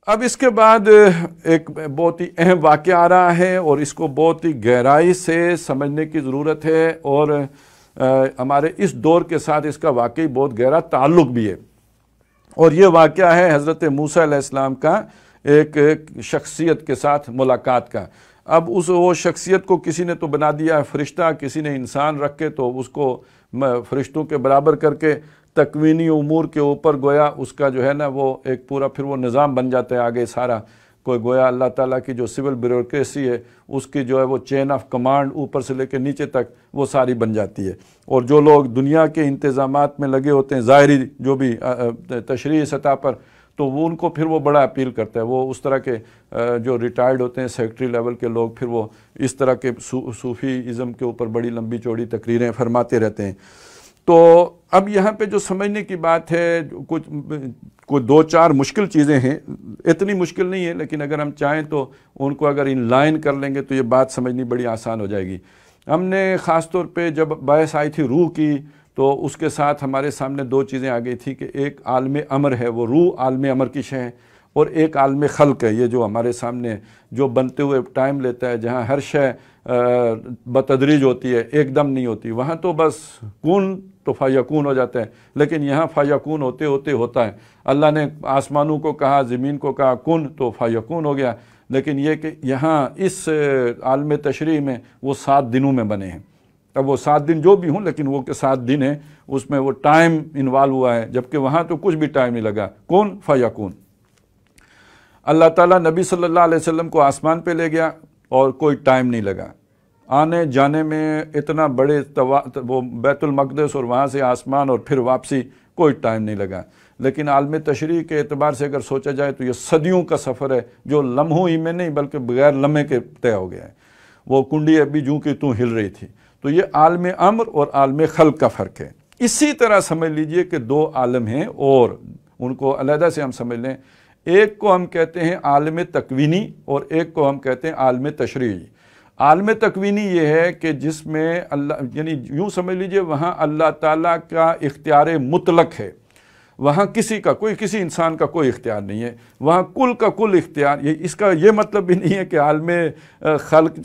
اب اس کے بعد ایک بہت ہی اہم واقعہ آ رہا ہے اور اس کو بہت ہی گہرائی سے سمجھنے کی ضرورت ہے، اور ہمارے اس دور کے ساتھ اس کا واقعی بہت گہرا تعلق بھی ہے، اور یہ واقعہ ہے حضرت موسیٰ علیہ السلام کا ایک شخصیت کے ساتھ ملاقات کا۔ اب وہ شخصیت کو کسی نے تو بنا دیا فرشتہ، کسی نے انسان رکھ کے تو اس کو فرشتوں کے برابر کر کے تکوینی امور کے اوپر گویا اس کا جو ہے نا وہ ایک پورا پھر وہ نظام بن جاتا ہے آگے سارا، کوئی گویا اللہ تعالیٰ کی جو سول بیوروکریسی ہے اس کی جو ہے وہ چین آف کمانڈ اوپر سے لے کے نیچے تک وہ ساری بن جاتی ہے، اور جو لوگ دنیا کے انتظامات میں لگے ہوتے ہیں ظاہری جو بھی تشریعی سطح پر، تو وہ ان کو پھر وہ بڑا اپیل کرتا ہے، وہ اس طرح کے جو ریٹائرڈ ہوتے ہیں سیکٹری لیول کے لوگ پھر وہ اس طرح کے صوفی ازم کے اوپر بڑی لمبی چوڑی تقریریں فرماتے رہتے ہیں۔ تو اب یہاں پہ جو سمجھنے کی بات ہے، کوئی دو چار مشکل چیزیں ہیں، اتنی مشکل نہیں ہے لیکن اگر ہم چاہیں تو ان کو اگر ان لائن کر لیں گے تو یہ بات سمجھنی بڑی آسان ہو جائے گی۔ ہم نے خاص طور پہ جب بحث آئی تھی روح کی تو اس کے ساتھ ہمارے سامنے دو چیزیں آ گئی تھی کہ ایک عالم امر ہے، وہ روح عالم امر کی شے ہے، اور ایک عالم خلق ہے، یہ جو ہمارے سامنے جو بنتے ہوئے ٹائم لیتا ہے، جہاں ہر شے بتدریج ہوتی ہے، ایک دم نہیں ہوتی، وہاں تو بس کون تو فیکون ہو جاتا ہے، لیکن یہاں فیکون ہوتے ہوتے ہوتا ہے۔ اللہ نے آسمانوں کو کہا، زمین کو کہا کن تو فیکون ہو گیا، لیکن یہ کہ یہاں اس عالم تشریح میں وہ 7 دنوں میں بنے ہیں۔ اب وہ 7 دن جو بھی ہوں لیکن وہ کہ 7 دن ہیں، اس میں وہ ٹائم انوالو ہوا ہے، جبکہ وہاں تو کچھ بھی ٹائم نہیں لگا، کن فیکون۔ اللہ تعالیٰ نبی صلی اللہ علیہ وسلم کو آسمان پہ لے گیا اور کوئی ٹائم نہیں لگا، آنے جانے میں اتنا بڑے وہ بیت المقدس اور وہاں سے آسمان اور پھر واپسی کوئی ٹائم نہیں لگا، لیکن عالم تشریح کے اعتبار سے اگر سوچا جائے تو یہ صدیوں کا سفر ہے جو لمحوں ہی میں نہیں بلکہ بغیر لمحے کے طے ہو گیا ہے۔ وہ کنڈی ابھی جوں کہ توں ہل رہی تھی، تو یہ عالم امر اور عالم خلق کا فرق ہے۔ اسی طرح سمجھ لیجئے کہ 2 عالم ہیں اور ان کو علیحدہ سے ہم سمجھ لیں، ایک کو ہم کہتے ہیں عالم تکوینی اور ایک کو ہم کہتے ہیں عالم تشریعی۔ عالم تکوینی یہ ہے کہ جس میں اللہ، یعنی یوں سمجھ لیجئے وہاں اللہ تعالیٰ کا اختیار مطلق ہے، وہاں کسی انسان کا کوئی اختیار نہیں ہے، وہاں کل کا کل اختیار۔ اس کا یہ مطلب بھی نہیں ہے کہ عالم خلق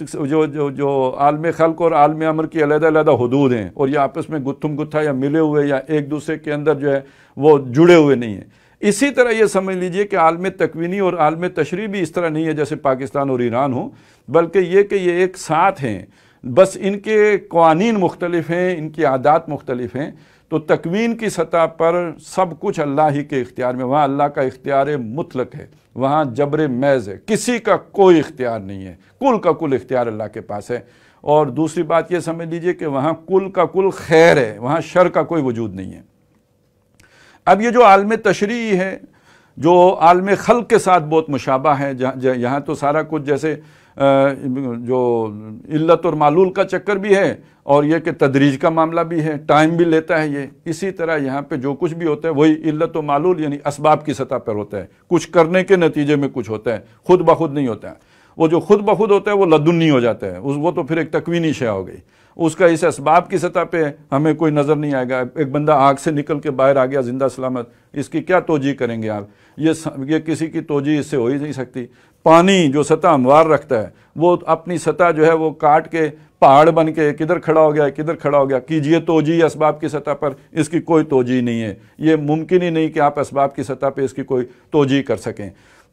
جو عالم خلق اور عالم امر کی علیحدہ علیحدہ حدود ہیں اور یہ آپس میں گتھم گتھا یا ملے ہوئے یا ایک دوسرے کے اندر جو ہے وہ جڑے ہوئے نہیں ہیں۔ اسی طرح یہ سمجھ لیجئے کہ عالم تکوینی اور عالم تشریح بھی اس طرح نہیں ہے جیسے پاکستان اور ایران ہوں، بلکہ یہ کہ یہ ایک ساتھ ہیں، بس ان کے قوانین مختلف ہیں، ان کی عادات مختلف ہیں۔ تو تکوین کی سطح پر سب کچھ اللہ ہی کے اختیار میں، وہاں اللہ کا اختیار مطلق ہے، وہاں جبر محض ہے، کسی کا کوئی اختیار نہیں ہے، کل کا کل اختیار اللہ کے پاس ہے۔ اور دوسری بات یہ سمجھ لیجئے کہ وہاں کل کا کل خیر ہے، وہاں شر کا کوئی وجود نہیں ہے۔ اب یہ جو عالم تشریعی ہے جو عالم خلق کے ساتھ بہت مشابہ ہے، یہاں تو سارا کچھ جیسے جو علت اور معلول کا چکر بھی ہے اور یہ کہ تدریج کا معاملہ بھی ہے، ٹائم بھی لیتا ہے یہ، اسی طرح یہاں پہ جو کچھ بھی ہوتا ہے وہی علت و معلول یعنی اسباب کی سطح پر ہوتا ہے، کچھ کرنے کے نتیجے میں کچھ ہوتا ہے، خود بخود نہیں ہوتا ہے۔ وہ جو خود بخود ہوتا ہے وہ لدنی ہو جاتا ہے، وہ تو پھر ایک تکوینی شے ہو گئی، اس کا اس اسباب کی سطح پہ ہمیں کوئی نظر نہیں آئے گا۔ ایک بندہ آگ سے نکل کے باہر آ گیا زندہ سلامت، اس کی کیا توجیہ کریں گے آپ؟ یہ کسی کی توجیہ اس سے ہو ہی نہیں سکتی۔ پانی جو سطح ہموار رکھتا ہے وہ اپنی سطح جو ہے وہ کاٹ کے پہاڑ بن کے کدھر کھڑا ہو گیا کدھر کھڑا ہو گیا، کیجئے توجیہ اسباب کی سطح پر، اس کی کوئی توجیہ نہیں ہے، یہ ممکن ہی نہیں کہ آپ اسباب کی سطح پہ اس کی کوئی توجیہ کر سکیں۔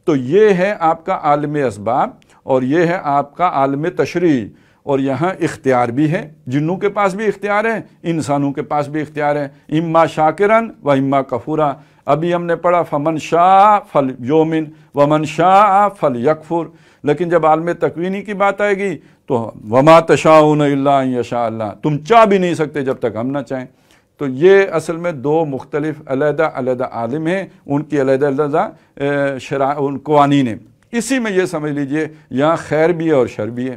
تو یہ ہے آپ کا عالم اسباب اور یہ ہے آپ کا عالم تشریع، اور یہاں اختیار بھی ہے، جنوں کے پاس بھی اختیار ہے، انسانوں کے پاس بھی اختیار ہے، اما شاکرن و اما کفورا۔ ابھی ہم نے پڑھا فمن شاء فلیؤمن ومن شاء فلیکفر، لیکن جب عالم تکوینی کی بات آئے گی تو وما تشاؤون الا ان یشاء اللہ، تم چاہ بھی نہیں سکتے جب تک ہم نہ چاہیں۔ تو یہ اصل میں 2 مختلف علیحدہ علیحدہ عالم ہیں، ان کی علیحدہ علیحدہ قوانین ہیں۔ اسی میں یہ سمجھ لیجئے یہاں خیر بھی ہے اور شر بھی ہے۔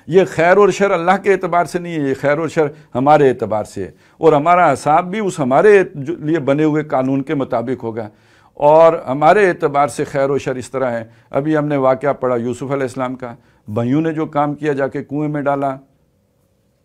یہ خیر اور شر اللہ کے اعتبار سے نہیں ہے، یہ خیر اور شر ہمارے اعتبار سے ہے، اور ہمارا حساب بھی اس ہمارے لیے بنے ہوئے قانون کے مطابق ہوگا، اور ہمارے اعتبار سے خیر و شر اس طرح ہے۔ ابھی ہم نے واقعہ پڑھا یوسف علیہ السلام کا، بھائیوں نے جو کام کیا جا کے کنویں میں ڈالا،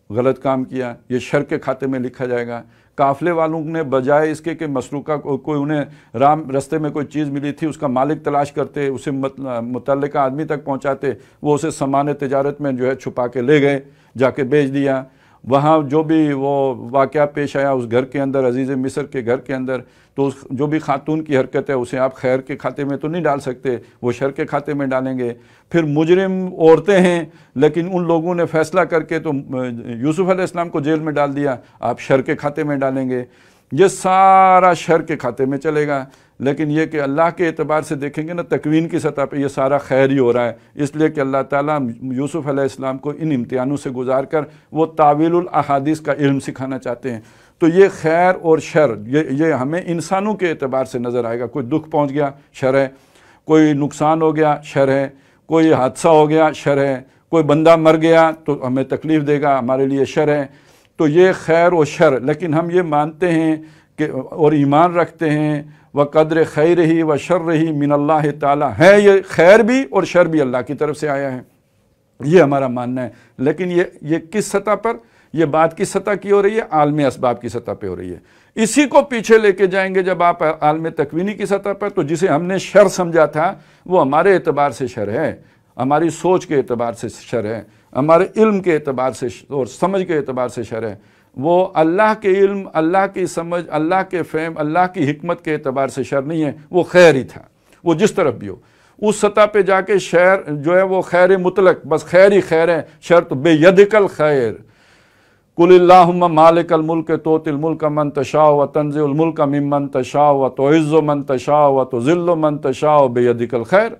غلط کام کیا، یہ شر کے کھاتے میں لکھا جائے گا۔ قافلے والوں نے بجائے اس کے کہ مسروقہ کوئی انہیں رستے میں کوئی چیز ملی تھی اس کا مالک تلاش کرتے، اسے متعلقہ آدمی تک پہنچاتے، وہ اسے سامان تجارت میں جو ہے چھپا کے لے گئے، جا کے بیچ دیا۔ وہاں جو بھی وہ واقعہ پیش آیا اس گھر کے اندر، عزیز مصر کے گھر کے اندر، تو جو بھی خاتون کی حرکت ہے اسے آپ خیر کے کھاتے میں تو نہیں ڈال سکتے، وہ شر کے کھاتے میں ڈالیں گے۔ پھر مجرم عورتیں ہیں، لیکن ان لوگوں نے فیصلہ کر کے تو یوسف علیہ السلام کو جیل میں ڈال دیا، آپ شر کے کھاتے میں ڈالیں گے، یہ سارا شر کے کھاتے میں چلے گا۔ لیکن یہ کہ اللہ کے اعتبار سے دیکھیں گے نا، تکوین کی سطح پہ یہ سارا خیر ہی ہو رہا ہے، اس لیے کہ اللہ تعالیٰ یوسف علیہ السلام کو ان امتحانوں سے گزار کر وہ تعویل الاحادیث کا علم سکھانا چاہتے ہیں۔ تو یہ خیر اور شر یہ ہمیں انسانوں کے اعتبار سے نظر آئے گا۔ کوئی دکھ پہنچ گیا، شر ہے، کوئی نقصان ہو گیا، شر ہے، کوئی حادثہ ہو گیا، شر ہے، کوئی بندہ مر گیا تو ہمیں تکلیف دے گا، ہمارے لیے شر ہے۔ تو یہ خیر و شر، لیکن ہم یہ مانتے ہیں کہ اور ایمان رکھتے ہیں وَقَدْرِ خَيْرِهِ وَشَرِّهِ مِنَ اللَّهِ تعالیٰ ہے، یہ خیر بھی اور شر بھی اللہ کی طرف سے آیا ہے، یہ ہمارا ماننا ہے۔ لیکن یہ کس سطح پر، یہ بات کس سطح کی ہو رہی ہے؟ عالم اسباب کی سطح پہ ہو رہی ہے۔ اسی کو پیچھے لے کے جائیں گے جب آپ عالم تکوینی کی سطح پر، تو جسے ہم نے شر سمجھا تھا وہ ہمارے اعتبار سے شر ہے، ہماری سوچ کے اعتبار سے شر ہے، ہمارے علم کے اعتبار سے اور سمجھ کے اعتبار سے شر ہے۔ وہ اللہ کے علم، اللہ کی سمجھ، اللہ کے فہم، اللہ کی حکمت کے اعتبار سے شر نہیں ہے، وہ خیر ہی تھا، وہ جس طرف بھی ہو۔ اس سطح پہ جا کے شر جو ہے وہ خیر مطلق، بس خیر ہی خیر ہے، شر تو بے یدک الخیر، قل اللہم مالک الملک تؤتی الملک من تشاء وتنزع الملک ممن تشاء وتعز من تشاء وتذل من تشاء بیدک الخیر۔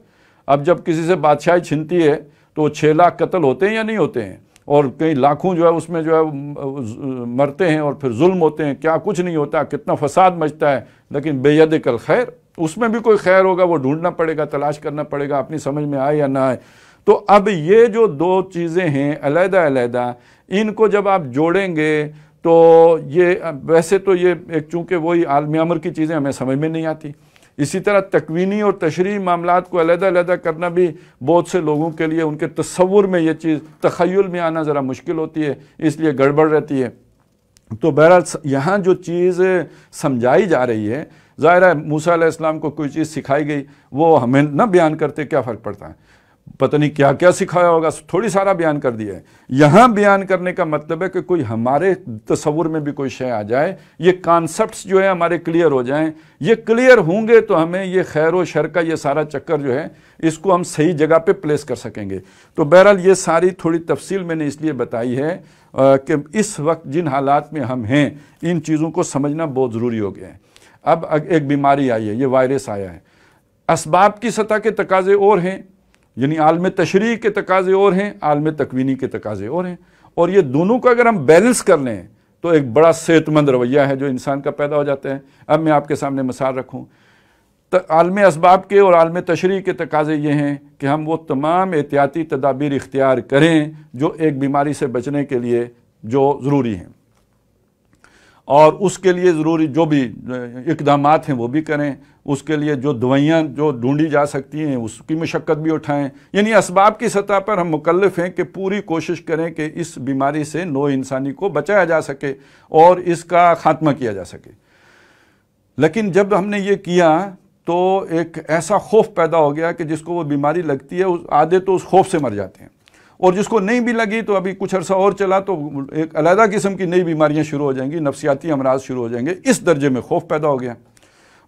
اب جب کسی سے بادشاہی چھنتی ہے تو 6 لاکھ قتل ہوتے ہیں یا نہیں ہوتے ہیں، اور کئی لاکھوں جو ہے اس میں جو ہے مرتے ہیں، اور پھر ظلم ہوتے ہیں، کیا کچھ نہیں ہوتا، کتنا فساد مچتا ہے، لیکن بیدک الخیر، اس میں بھی کوئی خیر ہوگا، وہ ڈھونڈنا پڑے گا، تلاش کرنا پڑے گا، اپنی سمجھ میں آئے یا نہ آئے۔ تو اب یہ جو 2 چیزیں ہیں علیحدہ علیحدہ، ان کو جب آپ جوڑیں گے تو یہ ویسے تو یہ ایک چونکہ وہی عالم امر کی چیزیں ہمیں سمجھ میں نہیں آتی، اسی طرح تکوینی اور تشریعی معاملات کو علیحدہ علیحدہ کرنا بھی بہت سے لوگوں کے لیے ان کے تصور میں یہ چیز تخیل میں آنا ذرا مشکل ہوتی ہے، اس لیے گڑبڑ رہتی ہے۔ تو بہرحال یہاں جو چیز سمجھائی جا رہی ہے، ظاہر ہے موسیٰ علیہ السلام کو کوئی چیز سکھائی گئی، وہ ہمیں نہ بیان کرتے کیا فرق پڑتا ہے، پتہ نہیں کیا کیا سکھایا ہوگا، تھوڑی سارا بیان کر دیا ہے۔ یہاں بیان کرنے کا مطلب ہے کہ کوئی ہمارے تصور میں بھی کوئی شے آ جائے، یہ کانسیپٹس جو ہے ہمارے کلیئر ہو جائیں، یہ کلیئر ہوں گے تو ہمیں یہ خیر و شر کا یہ سارا چکر جو ہے اس کو ہم صحیح جگہ پہ پلیس کر سکیں گے۔ تو بہرحال یہ ساری تھوڑی تفصیل میں نے اس لیے بتائی ہے کہ اس وقت جن حالات میں ہم ہیں ان چیزوں کو سمجھنا بہت ضروری ہو گیا ہے۔ اب ایک بیماری آئی ہے، یہ وائرس آیا ہے، اسباب کی سطح کے تقاضے اور ہیں، یعنی عالم تشریح کے تقاضے اور ہیں، عالم تکوینی کے تقاضے اور ہیں، اور یہ دونوں کو اگر ہم بیلنس کر لیں تو ایک بڑا صحت مند رویہ ہے جو انسان کا پیدا ہو جاتا ہے۔ اب میں آپ کے سامنے مثال رکھوں، عالم اسباب کے اور عالم تشریح کے تقاضے یہ ہیں کہ ہم وہ تمام احتیاطی تدابیر اختیار کریں جو ایک بیماری سے بچنے کے لیے جو ضروری ہیں، اور اس کے لیے ضروری جو بھی اقدامات ہیں وہ بھی کریں، اس کے لیے جو دوائیاں جو ڈھونڈی جا سکتی ہیں اس کی مشقت بھی اٹھائیں۔ یعنی اسباب کی سطح پر ہم مکلف ہیں کہ پوری کوشش کریں کہ اس بیماری سے نوع انسانی کو بچایا جا سکے اور اس کا خاتمہ کیا جا سکے۔ لیکن جب ہم نے یہ کیا تو ایک ایسا خوف پیدا ہو گیا کہ جس کو وہ بیماری لگتی ہے آدھے تو اس خوف سے مر جاتے ہیں، اور جس کو نہیں بھی لگی تو ابھی کچھ عرصہ اور چلا تو ایک علیحدہ قسم کی نئی بیماریاں شروع ہو جائیں گی، نفسیاتی امراض شروع ہو جائیں گے۔ اس درجے میں خوف پیدا ہو گیا،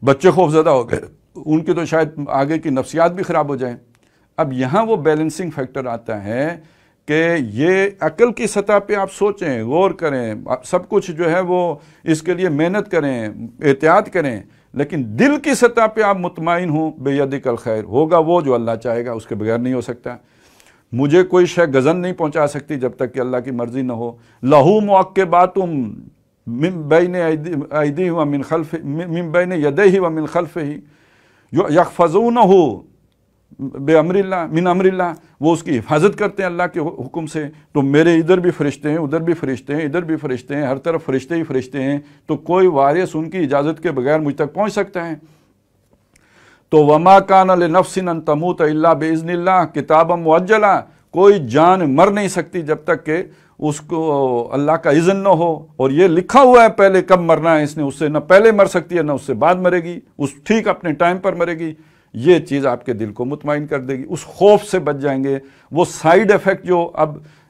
بچے خوف زدہ ہو گئے، ان کے تو شاید آگے کی نفسیات بھی خراب ہو جائیں۔ اب یہاں وہ بیلنسنگ فیکٹر آتا ہے کہ یہ عقل کی سطح پہ آپ سوچیں، غور کریں، سب کچھ جو ہے وہ اس کے لیے محنت کریں، احتیاط کریں، لیکن دل کی سطح پہ آپ مطمئن ہوں بیدک الخیر، ہوگا وہ جو اللہ چاہے گا، اس کے بغیر نہیں ہو سکتا۔ مجھے کوئی شے غضن نہیں پہنچا سکتی جب تک کہ اللہ کی مرضی نہ ہو۔ لہو معقبات من بین ایدیہ ومن خلفہ، من بین یدیہ ومن خلفہ یحفظونہ بامر اللہ، من امر اللہ، وہ اس کی حفاظت کرتے ہیں اللہ کے حکم سے۔ تو میرے ادھر بھی فرشتے ہیں، ادھر بھی فرشتے ہیں، ادھر بھی فرشتے ہیں، ہر طرف فرشتے ہی فرشتے ہیں، تو کوئی وارث ان کی اجازت کے بغیر مجھ تک پہنچ سکتا ہے۔ تو وما کان لنفس ان تموت الا باذن اللہ کتابا مؤجلا، کوئی جان مر نہیں سکتی جب تک کہ اس کو اللہ کا اذن نہ ہو، اور یہ لکھا ہوا ہے پہلے کب مرنا ہے اس نے، اس سے نہ پہلے مر سکتی ہے نہ اس سے بعد مرے گی، اس ٹھیک اپنے ٹائم پر مرے گی۔ یہ چیز آپ کے دل کو مطمئن کر دے گی، اس خوف سے بچ جائیں گے۔ وہ سائیڈ ایفیکٹ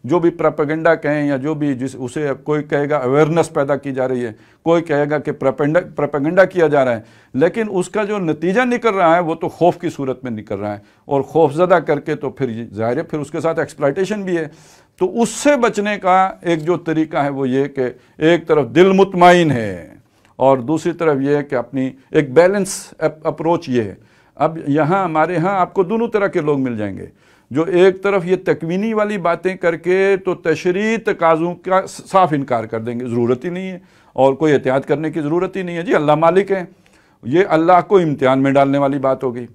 جو بھی پروپیگنڈا کہیں یا جو بھی اسے کوئی کہے گا اویئرنیس پیدا کی جا رہی ہے، کوئی کہے گا کہ پروپیگنڈا کیا جا رہا ہے، لیکن اس کا جو نتیجہ نکل رہا ہے وہ تو خوف کی صورت میں نکل رہا ہے، اور خوف زدہ کر کے تو پھر ظاہر ہے پھر اس کے ساتھ ایکسپلائٹیشن بھی ہے۔ تو اس سے بچنے کا ایک جو طریقہ ہے وہ یہ کہ ایک طرف دل مطمئن ہے اور دوسری طرف یہ ہے کہ اپنی ایک بیلنس اپروچ یہ ہے۔ اب ہمارے ہاں آپ کو دونوں طرح کے لوگ مل جائیں گے، جو ایک طرف یہ تکوینی والی باتیں کر کے تو تشریعی تقاضوں کا صاف انکار کر دیں گے، ضرورت ہی نہیں ہے اور کوئی احتیاط کرنے کی ضرورت ہی نہیں ہے، جی اللہ مالک ہے، یہ اللہ کو امتحان میں ڈالنے والی بات ہوگی۔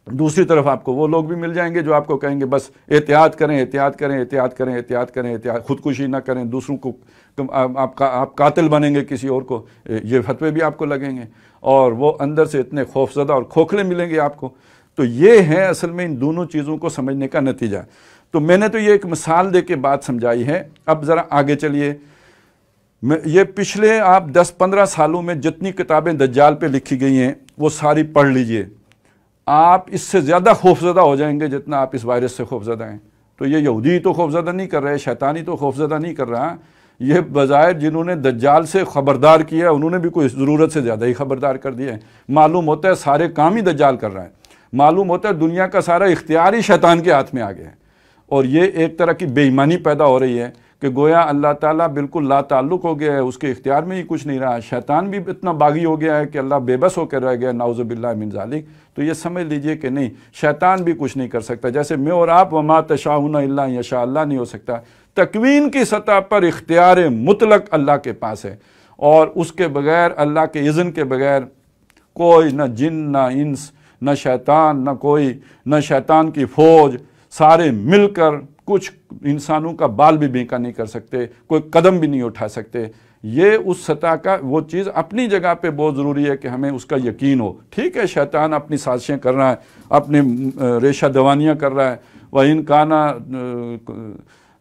دوسری طرف آپ کو وہ لوگ بھی مل جائیں گے جو آپ کو کہیں گے بس احتیاط کریں، احتیاط کریں، احتیاط کریں، احتیاط کریں، خودکشی نہ کریں، دوسروں کو آپ قاتل بنیں گے کسی اور کو، یہ فتوے بھی آپ کو لگیں گے، اور وہ اندر سے اتنے خوف زدہ اور کھوکھلے ملیں گے آپ کو۔ تو یہ ہے اصل میں ان دونوں چیزوں کو سمجھنے کا نتیجہ۔ تو میں نے تو یہ ایک مثال دے کے بات سمجھائی ہے۔ اب ذرا آگے چلیے، یہ پچھلے آپ 10-15 سالوں میں جتنی کتابیں دجال پہ لکھی گئی ہیں وہ ساری پڑھ لیجئے، آپ اس سے زیادہ خوفزدہ ہو جائیں گے جتنا آپ اس وائرس سے خوفزدہ ہیں۔ تو یہ یہودی تو خوفزدہ نہیں کر رہے، شیطانی تو خوفزدہ نہیں کر رہا، یہ بظاہر جنہوں نے دجال سے خبردار کیا انہوں نے بھی کوئی ضرورت سے زیادہ ہی خبردار کر دیا ہے۔ معلوم ہوتا ہے سارے کام ہی دجال کر رہا ہے، معلوم ہوتا ہے دنیا کا سارا اختیار ہی شیطان کے ہاتھ میں آ گیا ہے، اور یہ ایک طرح کی بے ایمانی پیدا ہو رہی ہے کہ گویا اللہ تعالیٰ بالکل لا تعلق ہو گیا ہے، اس کے اختیار میں ہی کچھ نہیں رہا، شیطان بھی اتنا باغی ہو گیا ہے کہ اللہ بے بس ہو کر رہ گیا، نعوذ باللہ من ذالک۔ تو یہ سمجھ لیجئے کہ نہیں، شیطان بھی کچھ نہیں کر سکتا، جیسے میں اور آپ وما تشاؤون الا ان یشاء اللہ نہیں ہو سکتا۔ تکوین کی سطح پر اختیار مطلق اللہ کے پاس ہے، اور اس کے بغیر، اللہ کے اذن کے بغیر کوئی نہ جن نہ انس نہ شیطان نہ شیطان کی فوج سارے مل کر کچھ انسانوں کا بال بھی بینکا نہیں کر سکتے، کوئی قدم بھی نہیں اٹھا سکتے۔ یہ اس سطح کا وہ چیز اپنی جگہ پہ بہت ضروری ہے کہ ہمیں اس کا یقین ہو۔ ٹھیک ہے شیطان اپنی سازشیں کر رہا ہے، اپنی ریشہ دوانیاں کر رہا ہے، وَإِن كَانَ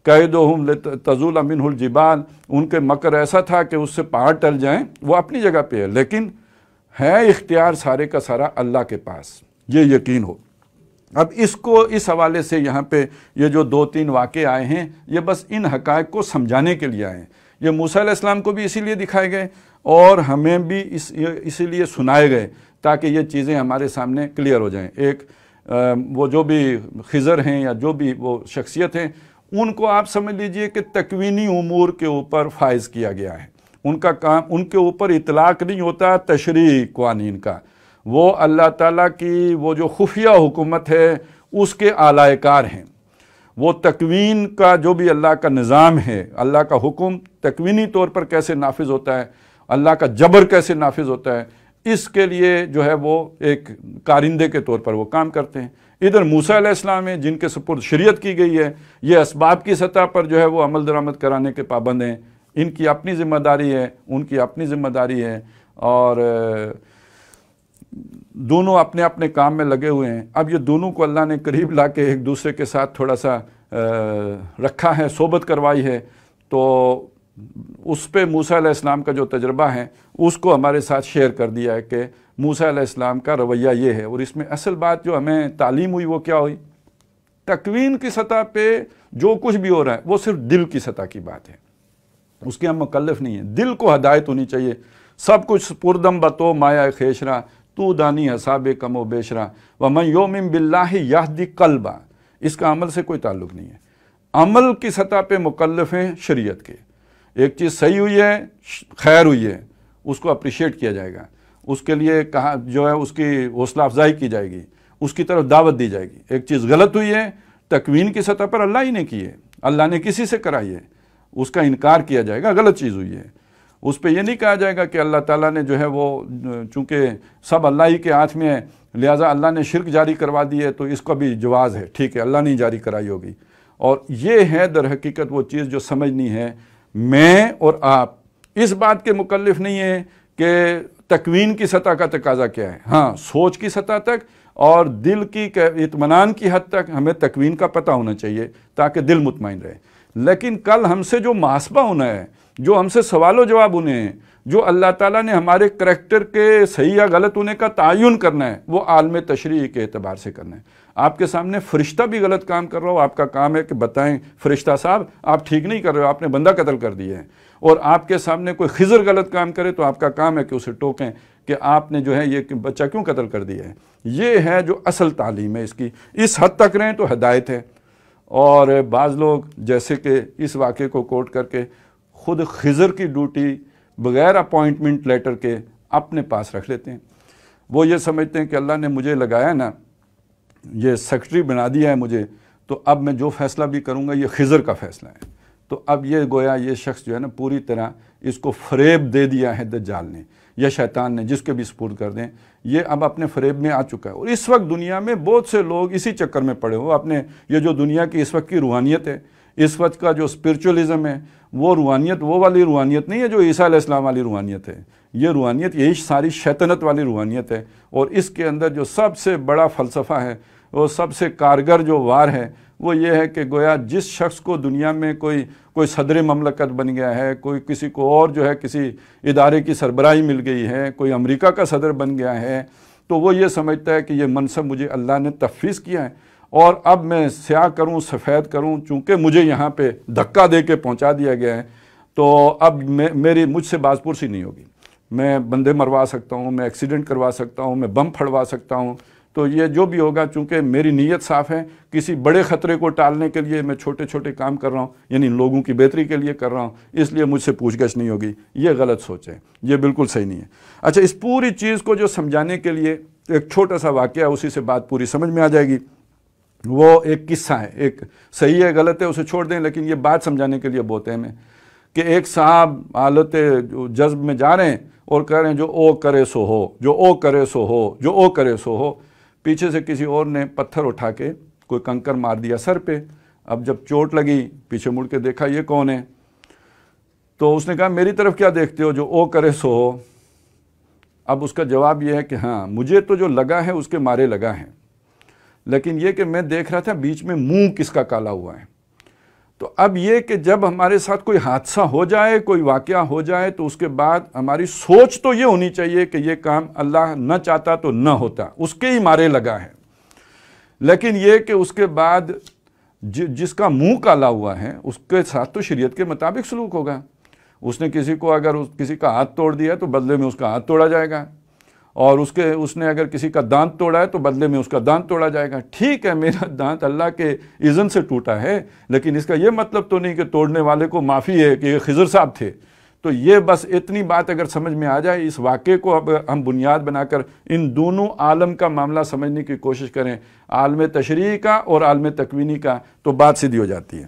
قَيْدُهُمْ لِتَزُولَ مِنْهُ الْجِبَالُ، ان کے مکر ایسا تھا کہ اس سے پہاڑ ٹل جائیں، وہ اپنی جگہ پہ ہے، لیکن ہے اختیار سارے کا سارا اللہ کے پاس، یہ یقین ہو۔ اب اس حوالے سے یہاں پہ یہ جو 2-3 واقعے آئے ہیں یہ بس ان حقائق کو سمجھانے کے لیے آئے ہیں۔ یہ موسیٰ علیہ السلام کو بھی اسی لیے دکھائے گئے اور ہمیں بھی اسی لیے سنائے گئے تاکہ یہ چیزیں ہمارے سامنے کلیئر ہو جائیں۔ ایک وہ جو بھی خضر ہیں یا جو بھی وہ شخصیت ہیں ان کو آپ سمجھ لیجئے کہ تکوینی امور کے اوپر فائز کیا گیا ہے، ان کا کام، ان کے اوپر اطلاق نہیں ہوتا تشریعی قوانین کا، وہ اللہ تعالیٰ کی وہ جو خفیہ حکومت ہے اس کے اعلی کار ہیں۔ وہ تکوین کا جو بھی اللہ کا نظام ہے، اللہ کا حکم تکوینی طور پر کیسے نافذ ہوتا ہے، اللہ کا جبر کیسے نافذ ہوتا ہے، اس کے لیے جو ہے وہ ایک کارندے کے طور پر وہ کام کرتے ہیں۔ ادھر موسیٰ علیہ السلام ہیں جن کے سپرد شریعت کی گئی ہے، یہ اسباب کی سطح پر جو ہے وہ عمل درآمد کرانے کے پابند ہیں، ان کی اپنی ذمہ داری ہے، ان کی اپنی ذمہ داری ہے، اور دونوں اپنے اپنے کام میں لگے ہوئے ہیں۔ اب یہ دونوں کو اللہ نے قریب لا کے ایک دوسرے کے ساتھ تھوڑا سا رکھا ہے، صحبت کروائی ہے، تو اس پہ موسیٰ علیہ السلام کا جو تجربہ ہے اس کو ہمارے ساتھ شیئر کر دیا ہے کہ موسیٰ علیہ السلام کا رویہ یہ ہے۔ اور اس میں اصل بات جو ہمیں تعلیم ہوئی وہ کیا ہوئی؟ تکوین کی سطح پہ جو کچھ بھی ہو رہا ہے وہ صرف دل کی سطح کی بات ہے، اس کے ہم مکلف نہیں ہیں۔ دل کو ہدایت ہونی چاہیے، سب کچھ پردم بتو مایا خیشرا تو دانی حساب کم و بیشرا ومن یؤمن باللہ یہدی قلبا، اس کا عمل سے کوئی تعلق نہیں ہے۔ عمل کی سطح پہ مکلف ہیں شریعت کے، ایک چیز صحیح ہوئی ہے، خیر ہوئی ہے، اس کو اپریشیٹ کیا جائے گا، اس کے لیے کہا جو ہے اس کی حوصلہ افزائی کی جائے گی، اس کی طرف دعوت دی جائے گی۔ ایک چیز غلط ہوئی ہے تکوین کی سطح پر اللہ ہی نے کی ہے، اللہ نے کسی سے کرائی ہے، اس کا انکار کیا جائے گا، غلط چیز ہوئی ہے۔ اس پہ یہ نہیں کہا جائے گا کہ اللہ تعالیٰ نے جو ہے وہ چونکہ سب اللہ ہی کے ہاتھ میں ہے لہٰذا اللہ نے شرک جاری کروا دی ہے تو اس کا بھی جواز ہے، ٹھیک ہے اللہ نے جاری کرائی ہوگی۔ اور یہ ہے در حقیقت وہ چیز جو سمجھنی ہے۔ میں اور آپ اس بات کے مکلف نہیں ہیں کہ تکوین کی سطح کا تقاضا کیا ہے، ہاں سوچ کی سطح تک اور دل کی اطمینان کی حد تک ہمیں تکوین کا پتہ ہونا چاہیے تاکہ دل مطمئن رہے. لیکن کل ہم سے جو محاسبہ ہونا ہے، جو ہم سے سوال و جواب ہونے ہیں، جو اللہ تعالیٰ نے ہمارے کریکٹر کے صحیح یا غلط ہونے کا تعین کرنا ہے، وہ عالم تشریع کے اعتبار سے کرنا ہے. آپ کے سامنے فرشتہ بھی غلط کام کر رہا ہو، آپ کا کام ہے کہ بتائیں فرشتہ صاحب آپ ٹھیک نہیں کر رہے ہو، آپ نے بندہ قتل کر دیا ہے. اور آپ کے سامنے کوئی خضر غلط کام کرے تو آپ کا کام ہے کہ اسے ٹوکیں کہ آپ نے جو ہے یہ بچہ کیوں قتل کر دیا ہے. یہ ہے جو اصل تعلیم ہے اس کی. اس حد تک رہیں تو ہدایت ہے. اور بعض لوگ جیسے کہ اس واقعے کو کوٹ کر کے خود خضر کی ڈیوٹی بغیر اپوائنٹمنٹ لیٹر کے اپنے پاس رکھ لیتے ہیں. وہ یہ سمجھتے ہیں کہ اللہ نے مجھے لگایا نا، یہ سیکرٹری بنا دیا ہے مجھے، تو اب میں جو فیصلہ بھی کروں گا یہ خضر کا فیصلہ ہے. تو اب یہ گویا یہ شخص جو ہے نا پوری طرح اس کو فریب دے دیا ہے دجال نے یا شیطان نے، جس کے بھی سپورٹ کر دیں، یہ اب اپنے فریب میں آ چکا ہے. اور اس وقت دنیا میں بہت سے لوگ اسی چکر میں پڑے ہو. اپنے یہ جو دنیا کی اس وقت کی روحانیت ہے، اس وقت کا جو اسپرچولیزم ہے، وہ روحانیت وہ والی روحانیت نہیں ہے جو عیسیٰ علیہ السلام والی روحانیت ہے. یہ روحانیت یہی ساری شیطنت والی روحانیت ہے. اور اس کے اندر جو سب سے بڑا فلسفہ ہے، وہ سب سے کارگر جو وار ہے، وہ یہ ہے کہ گویا جس شخص کو دنیا میں کوئی صدر مملکت بن گیا ہے، کوئی کسی کو اور جو ہے کسی ادارے کی سربراہی مل گئی ہے، کوئی امریکہ کا صدر بن گیا ہے، تو وہ یہ سمجھتا ہے کہ یہ منصب مجھے اللہ نے تفویض کیا ہے اور اب میں سیاہ کروں سفید کروں، چونکہ مجھے یہاں پہ دھکا دے کے پہنچا دیا گیا ہے، تو اب مجھ سے باز پرسی نہیں ہوگی. میں بندے مروا سکتا ہوں، میں ایکسیڈنٹ کروا سکتا ہوں، میں بم پھڑوا سکتا ہوں. تو یہ جو بھی ہوگا، چونکہ میری نیت صاف ہے، کسی بڑے خطرے کو ٹالنے کے لیے میں چھوٹے چھوٹے کام کر رہا ہوں، یعنی لوگوں کی بہتری کے لیے کر رہا ہوں، اس لیے مجھ سے پوچھ گچھ نہیں ہوگی. یہ غلط سوچ ہے، یہ بالکل صحیح نہیں ہے. اچھا، اس پوری چیز کو جو سمجھانے کے لیے ایک چھوٹا سا واقعہ ہے، اسی سے بات پوری سمجھ میں آ جائے گی. وہ ایک قصہ ہے، ایک صحیح ہے غلط ہے اسے چھوڑ دیں، لیکن یہ بات سمجھانے کے لیے بہت اہم ہے کہ ایک صاحب حالت جذب میں جا رہے ہیں اور کہہ رہے ہیں جو او کرے سو ہو، جو او کرے سو ہو، جو او کرے سو ہو. پیچھے سے کسی اور نے پتھر اٹھا کے کوئی کنکر مار دیا سر پہ. اب جب چوٹ لگی، پیچھے مڑ کے دیکھا یہ کون ہے، تو اس نے کہا میری طرف کیا دیکھتے ہو، جو او کرے سو ہو. اب اس کا جواب یہ ہے کہ ہاں مجھے تو جو لگا ہے اس کے مارے لگا ہے، لیکن یہ کہ میں دیکھ رہا تھا بیچ میں منہ کس کا کالا ہوا ہے. تو اب یہ کہ جب ہمارے ساتھ کوئی حادثہ ہو جائے، کوئی واقعہ ہو جائے، تو اس کے بعد ہماری سوچ تو یہ ہونی چاہیے کہ یہ کام اللہ نہ چاہتا تو نہ ہوتا، اس کے ہی مارے لگا ہے. لیکن یہ کہ اس کے بعد جس کا منہ کالا ہوا ہے اس کے ساتھ تو شریعت کے مطابق سلوک ہوگا. اس نے کسی کو اگر کسی کا ہاتھ توڑ دیا تو بدلے میں اس کا ہاتھ توڑا جائے گا، اور اس نے اگر کسی کا دانت توڑا ہے تو بدلے میں اس کا دانت توڑا جائے گا. ٹھیک ہے، میرا دانت اللہ کے اذن سے ٹوٹا ہے، لیکن اس کا یہ مطلب تو نہیں کہ توڑنے والے کو معافی ہے کہ یہ خضر صاحب تھے. تو یہ بس اتنی بات اگر سمجھ میں آ جائے، اس واقعے کو اب ہم بنیاد بنا کر ان دونوں عالم کا معاملہ سمجھنے کی کوشش کریں، عالم تشریع کا اور عالم تکوینی کا، تو بات سیدھی ہو جاتی ہے.